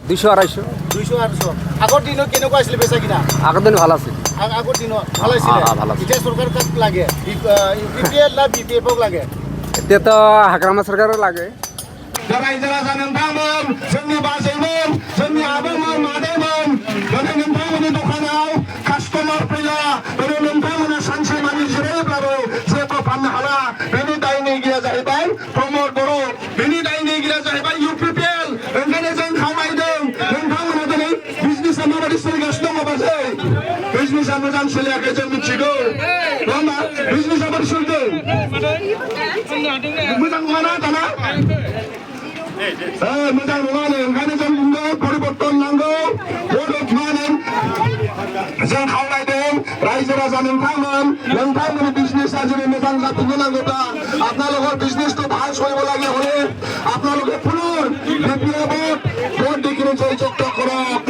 200-250 200-250 আগৰ দিনত কেনেকুৱা আছিল বেচা কিনা আগৰ দিন ভাল আছিল আগৰ দিনত ভাল আছিলে ভাল আছিল। এতিয়া চৰকাৰ কাক লাগে ইউপিপিএল না বিপিএফক লাগে এতিয়াতো হাগ্ৰামা চৰকাৰৰ লাগে रायजो राजा नोंथांमोन जोंनि बाजैमोन जोंनि आबौमोन मादैमोन दिनै नोंथांमोननि दखानाव कास्टमार फैला दिनै नोंथांमोना सानसेमानि जिरायोब्लाबो जेबो फाननो हाला बेनि दायनिगिरिया जाहैबाय प्रमद बर' बेनि दायनिगिरिया जाहैबाय इउपिपिएल ओंखायनो जों खावलायदों नोंथांमोना दिनै बिजनेसा माबायदि सोलिगासिनो दङ बाजै बिजनेसा मोजां सोलियाखै जों मिथिगौ नङा होमबा बिजनेसा बोरै सोलिदों मोजां नङाना दाना मोजां नङानो ओंखायनो जों बुंदों परिबर्तन नांगौ जों खावलायदों रायजो राजा नोंथांमोननि बिजनेसा যদি मोजां जाफिननो नांगौब्ला আপোনালোকৰ বিজনেসটো ভাল চলিব লাগে হলে আপোনালোকে পুনৰ বিপিএফত ভোট দি কিনে জয়যুক্ত কৰক